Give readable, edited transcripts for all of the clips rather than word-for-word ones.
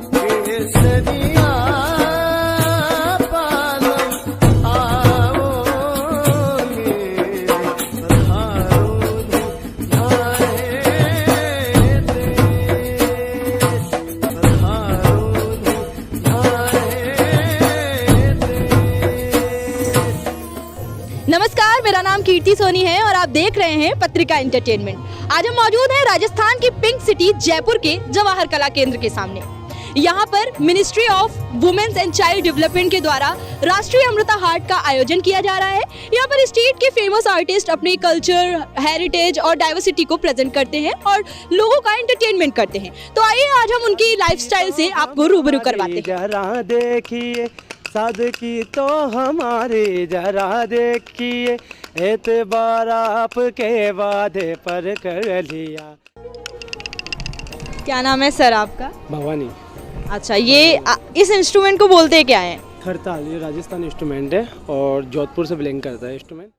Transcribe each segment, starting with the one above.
केसरिया पालो आओ मेरे पधारो धियाए देश, पधारो धियाए देश। नमस्कार, मेरा नाम कीर्ति सोनी है और आप देख रहे हैं पत्रिका एंटरटेनमेंट। आज हम मौजूद हैं राजस्थान की पिंक सिटी जयपुर के जवाहर कला केंद्र के सामने। यहाँ पर ministry of women's and child development के द्वारा राष्ट्रीय अमृता हाट का आयोजन किया जा रहा है। यहाँ पर स्टेट के फेमस आर्टिस्ट अपने कल्चर, हेरिटेज और डाइवर्सिटी को प्रेजेंट करते हैं और लोगों का एंटरटेनमेंट करते हैं। तो आइए आज हम उनकी लाइफस्टाइल से आपको रूबरू करवाते हैं। जरा देखिए सादगी तो हमारी, जरा देखिए एतबार आपके वादे पर कर लिया। क्या नाम है सर आपका? भवानी। अच्छा, ये इस इंस्ट्रूमेंट को बोलते क्या है? खरताल, ये राजस्थान इंस्ट्रूमेंट है और जोधपुर से बिलोंग करता है इंस्ट्रूमेंट।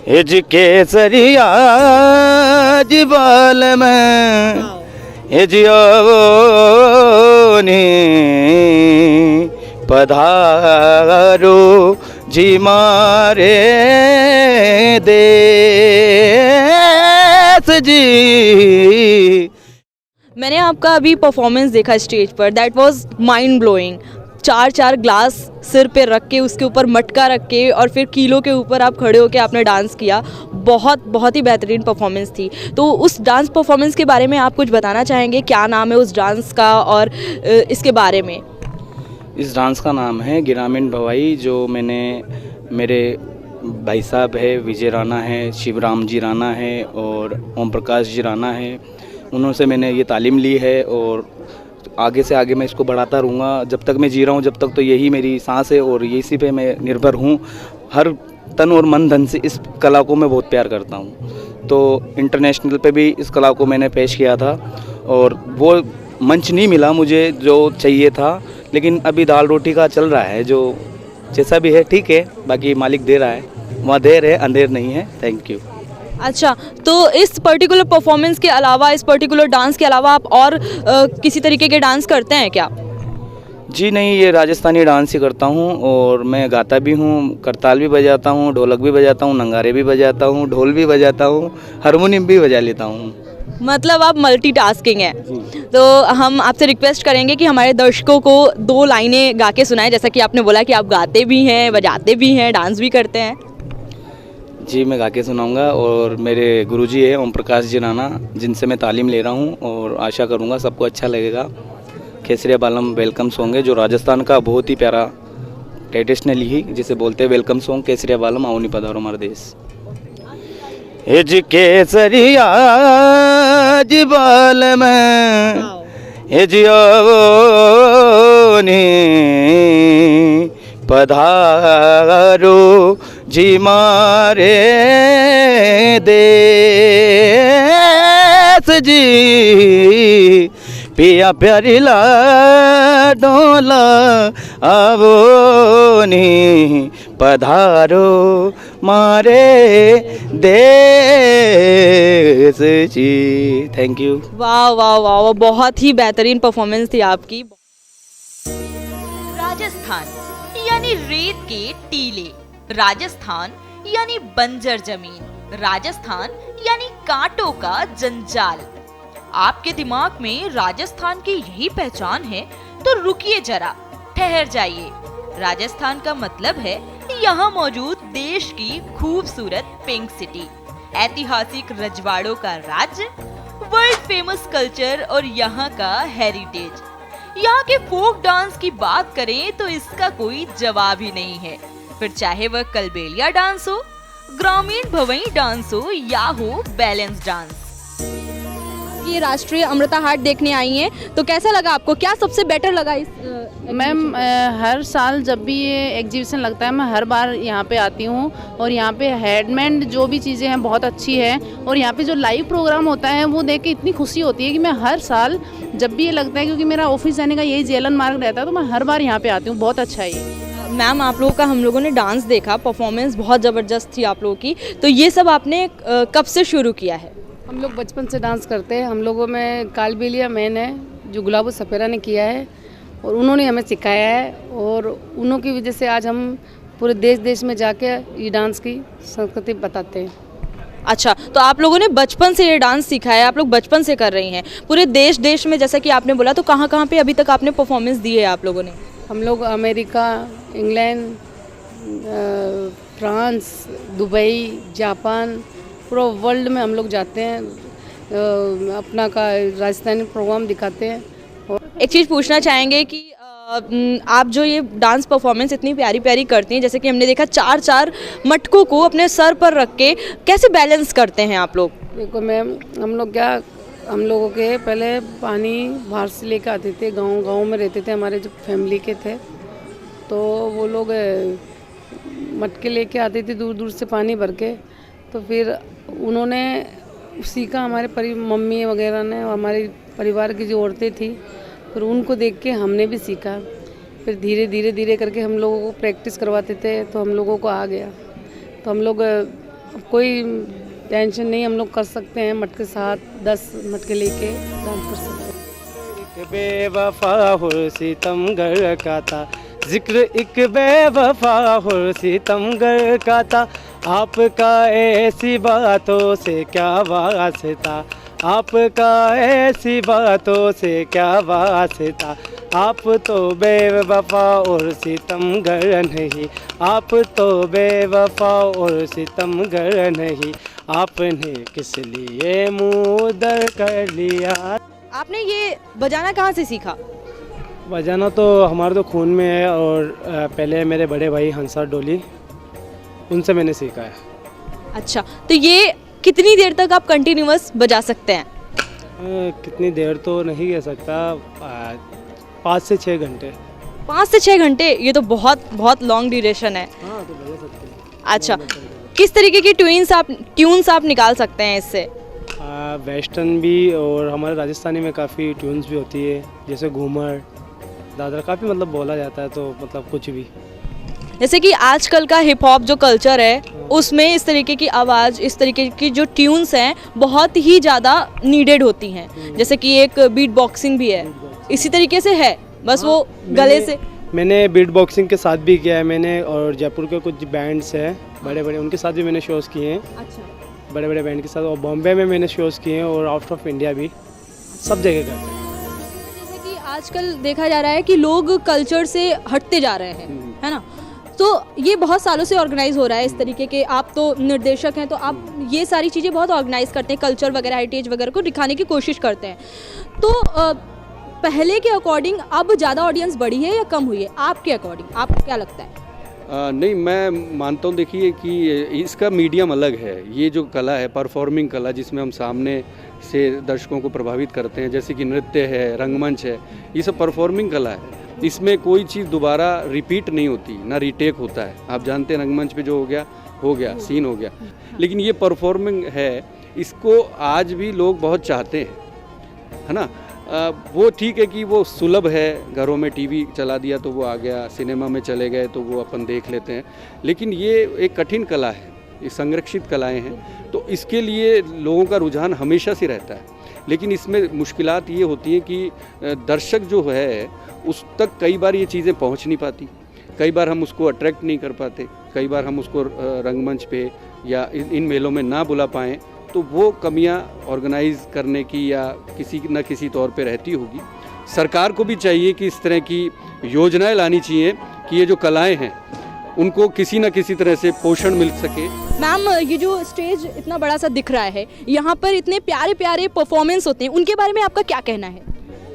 हिज केसरिया जिबाल में हिजियोनी पधारो जी मारे देश जी। मैंने आपका अभी परफॉर्मेंस देखा स्टेज पर, दैट वाज माइंड ब्लोइंग। चार ग्लास सिर पे रख के, उसके ऊपर मटका रख के और फिर कीलों के ऊपर आप खड़े होकर आपने डांस किया। बहुत ही बेहतरीन परफॉर्मेंस थी। तो उस डांस परफॉर्मेंस के बारे में आप कुछ बताना चाहेंगे? क्या नाम है उस डांस का और इसके बारे में? इस डांस का नाम है ग्रामीण भवाई, जो मैंने मेरे भाई साहब है, विजय राणा है, शिवराम जी राणा है और ओम प्रकाश जी राणा है, उन्होंने मैंने ये तालीम ली है और आगे से आगे मैं इसको बढ़ाता रहूँगा। जब तक मैं जी रहा हूँ, जब तक तो यही मेरी सांस है और इसी पे मैं निर्भर हूँ। हर तन और मन धन से इस कला को मैं बहुत प्यार करता हूँ। तो इंटरनेशनल पे भी इस कला को मैंने पेश किया था और वो मंच नहीं मिला मुझे जो चाहिए था, लेकिन अभी दाल रोटी का चल रहा है, जो जैसा भी है ठीक है। बाकी मालिक दे रहा है, वहाँ देर है अंधेर नहीं है। Thank you. अच्छा, तो इस पर्टिकुलर परफॉर्मेंस के अलावा, इस पर्टिकुलर डांस के अलावा आप और किसी तरीके के डांस करते हैं क्या? जी नहीं, ये राजस्थानी डांस ही करता हूँ और मैं गाता भी हूँ, करताल भी बजाता हूँ, ढोलक भी बजाता हूँ, नगारे भी बजाता हूँ, ढोल भी बजाता हूँ, हारमोनियम भी बजा लेता हूँ। मतलब आप मल्टीटास्किंग हैं। तो हम आपसे रिक्वेस्ट करेंगे कि हमारे दर्शकों को 2 लाइनें गा के सुनाएं, जैसा कि आपने बोला कि आप गाते भी हैं, बजाते भी हैं, डांस भी करते हैं। जी, मैं गा के सुनाऊंगा और मेरे गुरुजी है ओम प्रकाश जी राणा, जिनसे मैं तालीम ले रहा हूँ और आशा करूँगा सबको अच्छा लगेगा। केसरिया बालम वेलकम सॉन्ग है, जो राजस्थान का बहुत ही प्यारा ट्रेडिशनल ही जिसे बोलते हैं वेलकम सॉन्ग। केसरिया बालम आओ नी पधारो हमारा देश। हिज केसरिया जिबाल में हिजियोनी पधारो जी मारे देश जी। पिया प्यारी डोला आवोनी पधारो मारे देश जी। Thank you. वाह वाह वाह, बहुत ही बेहतरीन परफॉर्मेंस थी आपकी। राजस्थान यानी रेत के टीले, राजस्थान यानी बंजर जमीन, राजस्थान यानी कांटों का जंजाल। आपके दिमाग में राजस्थान की यही पहचान है तो रुकिए जरा, ठहर जाइए। राजस्थान का मतलब है यहाँ मौजूद देश की खूबसूरत पिंक सिटी, ऐतिहासिक रजवाड़ों का राज्य, वर्ल्ड फेमस कल्चर और यहाँ का हेरिटेज। यहाँ के फोक डांस की बात करें तो इसका कोई जवाब ही नहीं है। फिर चाहे वह कलबेलिया डांस हो, ग्रामीण भवई डांस हो या हो बैलेंस डांस। ये राष्ट्रीय अमृता हाट देखने आई हैं, तो कैसा लगा आपको? क्या सबसे बेटर लगा इस मैम हर साल जब भी ये एग्जीबिशन लगता है मैं हर बार यहाँ पे आती हूँ और यहाँ पे हैंडमेड जो भी चीज़ें हैं बहुत अच्छी है और यहाँ पे जो लाइव प्रोग्राम होता है वो देख के इतनी खुशी होती है कि मैं हर साल जब भी ये लगता है, क्योंकि मेरा ऑफिस जाने का यही जेलन मार्ग रहता है, तो मैं हर बार यहाँ पे आती हूँ। बहुत अच्छा है ये। मैम आप लोगों का हम लोगों ने डांस देखा, परफॉर्मेंस बहुत ज़बरदस्त थी आप लोगों की, तो ये सब आपने कब से शुरू किया है? हम लोग बचपन से डांस करते हैं। हम लोगों में कालबेलिया मैन है जो गुलाबो सपेरा ने किया है और उन्होंने हमें सिखाया है और उन्हों की वजह से आज हम पूरे देश देश में जाके ये डांस की संस्कृति बताते हैं। अच्छा, तो आप लोगों ने बचपन से ये डांस सीखा है, आप लोग बचपन से कर रही हैं पूरे देश देश में, जैसा कि आपने बोला, तो कहाँ कहाँ पे अभी तक आपने परफॉर्मेंस दी है आप लोगों ने? हम लोग America, England, France, Dubai, Japan, पूरा वर्ल्ड में हम लोग जाते हैं, अपना का राजस्थानी प्रोग्राम दिखाते हैं। एक चीज़ पूछना चाहेंगे कि आप जो ये डांस परफॉर्मेंस इतनी प्यारी प्यारी करती हैं, जैसे कि हमने देखा 4-4 मटकों को अपने सर पर रख के कैसे बैलेंस करते हैं आप लोग? देखो मैम, हम लोगों के पहले पानी बाहर से लेकर आते थे, गांव में रहते थे, हमारे जो फैमिली के थे, तो वो लोग मटके लेके आते थे दूर दूर से पानी भर के, तो फिर उन्होंने सीखा हमारे मम्मी वगैरह ने, और हमारे परिवार की जो औरतें थी, फिर उनको देख के हमने भी सीखा। फिर धीरे धीरे करके हम लोगों को प्रैक्टिस करवाते थे, तो हम लोगों को आ गया। तो हम लोग कोई टेंशन नहीं, हम लोग कर सकते हैं, मटके 7-10 मटके लेके डांस कर सकते हैं। एक बेवफा हो सितमगर का था, जिक्र एक बेवफा हो सितमगर का था, आपका ऐसी बातों से क्या वास्ता, आपका ऐसी बातों से क्या वास्ता, आप तो बेवफा और सितमगर नहीं, आप तो बेवफा और सितमगर नहीं, आपने किस लिए मुँह दर कर लिया। आपने ये बजाना कहाँ से सीखा? बजाना तो हमारे तो खून में है, और पहले मेरे बड़े भाई हंसा डोली, उनसे मैंने सीखा है। अच्छा, तो ये कितनी देर तक आप कंटिन्यूअस बजा सकते हैं? कितनी देर तो नहीं कह सकता, 5 से 6 घंटे। 5 से 6 घंटे, ये तो बहुत लॉन्ग ड्यूरेशन है। हाँ, तो बजा सकते हैं। अच्छा, किस तरीके की ट्यून्स आप निकाल सकते हैं इससे? वेस्टर्न भी, और हमारे राजस्थानी में काफ़ी ट्यून्स भी होती है, जैसे घूमर, दादरा, काफ़ी मतलब बोला जाता है, तो मतलब कुछ भी। जैसे कि आजकल का हिप हॉप जो कल्चर है, उसमें इस तरीके की आवाज़, इस तरीके की जो ट्यून्स हैं बहुत ही ज़्यादा नीडेड होती हैं। जैसे कि एक बीट बॉक्सिंग भी है, इसी तरीके से है, बस वो गले से। मैंने बीट बॉक्सिंग के साथ भी किया है मैंने, और जयपुर के कुछ बैंड्स हैं बड़े उनके साथ भी मैंने शोज़ किए हैं। अच्छा, बड़े बैंड के साथ, और बॉम्बे में मैंने शोज़ किए हैं, और आउट ऑफ इंडिया भी, सब जगह करते हैं। जैसे कि आजकल देखा जा रहा है कि लोग कल्चर से हटते जा रहे हैं, है ना? तो ये बहुत सालों से ऑर्गेनाइज हो रहा है इस तरीके के, आप तो निर्देशक हैं, तो आप ये सारी चीज़ें बहुत ऑर्गेनाइज करते हैं, कल्चर वगैरह, हेरिटेज वगैरह को दिखाने की कोशिश करते हैं। तो पहले के अकॉर्डिंग अब ज़्यादा ऑडियंस बढ़ी है या कम हुई है? आपके अकॉर्डिंग आपको क्या लगता है? नहीं, मैं मानता हूँ, देखिए कि इसका मीडियम अलग है। ये जो कला है, परफॉर्मिंग कला, जिसमें हम सामने से दर्शकों को प्रभावित करते हैं, जैसे कि नृत्य है, रंगमंच है, ये सब परफॉर्मिंग कला है। इसमें कोई चीज़ दोबारा रिपीट नहीं होती, ना रीटेक होता है। आप जानते हैं रंगमंच पे जो हो गया सीन हो गया, लेकिन ये परफॉर्मिंग है, इसको आज भी लोग बहुत चाहते हैं, है ना। वो ठीक है कि वो सुलभ है, घरों में टीवी चला दिया तो वो आ गया, सिनेमा में चले गए तो वो अपन देख लेते हैं, लेकिन ये एक कठिन कला है, ये संरक्षित कलाएं हैं, तो इसके लिए लोगों का रुझान हमेशा से रहता है। लेकिन इसमें मुश्किलात ये होती है कि दर्शक जो है उस तक कई बार ये चीज़ें पहुंच नहीं पाती, कई बार हम उसको अट्रैक्ट नहीं कर पाते, कई बार हम उसको रंगमंच पे या इन मेलों में ना बुला पाएँ, तो वो कमियां ऑर्गेनाइज करने की या किसी न किसी तौर पे रहती होगी। सरकार को भी चाहिए कि इस तरह की योजनाएं लानी चाहिए कि ये जो कलाएं हैं उनको किसी न किसी तरह से पोषण मिल सके। मैम, ये जो स्टेज इतना बड़ा सा दिख रहा है, यहाँ पर इतने प्यारे प्यारे परफॉर्मेंस होते हैं, उनके बारे में आपका क्या कहना है?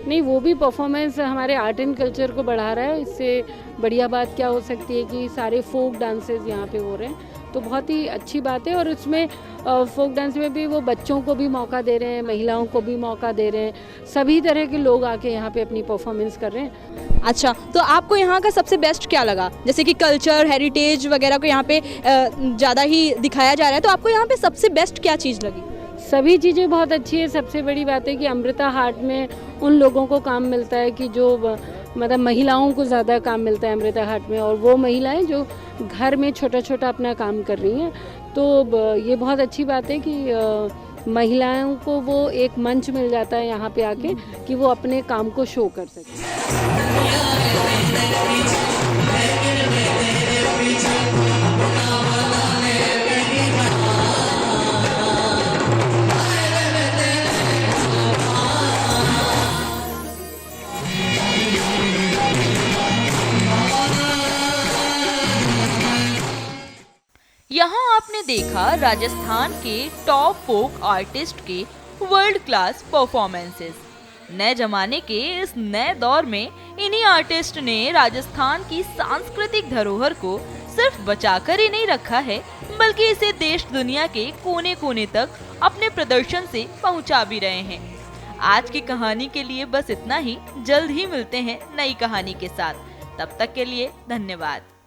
नहीं, वो भी परफॉर्मेंस हमारे आर्ट एंड कल्चर को बढ़ा रहा है। इससे बढ़िया बात क्या हो सकती है कि सारे फोक डांसेस यहाँ पे हो रहे हैं, तो बहुत ही अच्छी बात है। और उसमें फोक डांस में भी वो बच्चों को भी मौका दे रहे हैं, महिलाओं को भी मौका दे रहे हैं, सभी तरह के लोग आके यहाँ पे अपनी परफॉर्मेंस कर रहे हैं। अच्छा, तो आपको यहाँ का सबसे बेस्ट क्या लगा? जैसे कि कल्चर, हेरिटेज वगैरह को यहाँ पे ज़्यादा ही दिखाया जा रहा है, तो आपको यहाँ पे सबसे बेस्ट क्या चीज़ लगी? सभी चीज़ें बहुत अच्छी है। सबसे बड़ी बात है कि अमृता हाट में उन लोगों को काम मिलता है कि जो मतलब महिलाओं को ज़्यादा काम मिलता है अमृता हाट में, और वो महिलाएं जो घर में छोटा छोटा अपना काम कर रही हैं। तो ये बहुत अच्छी बात है कि महिलाओं को वो एक मंच मिल जाता है यहाँ पे आके कि वो अपने काम को शो कर सके। यहाँ आपने देखा राजस्थान के टॉप फोक आर्टिस्ट के वर्ल्ड क्लास परफॉर्मेंसेस। नए जमाने के इस नए दौर में इन्हीं आर्टिस्ट ने राजस्थान की सांस्कृतिक धरोहर को सिर्फ बचाकर ही नहीं रखा है, बल्कि इसे देश दुनिया के कोने कोने तक अपने प्रदर्शन से पहुंचा भी रहे हैं। आज की कहानी के लिए बस इतना ही। जल्द ही मिलते हैं नई कहानी के साथ। तब तक के लिए धन्यवाद।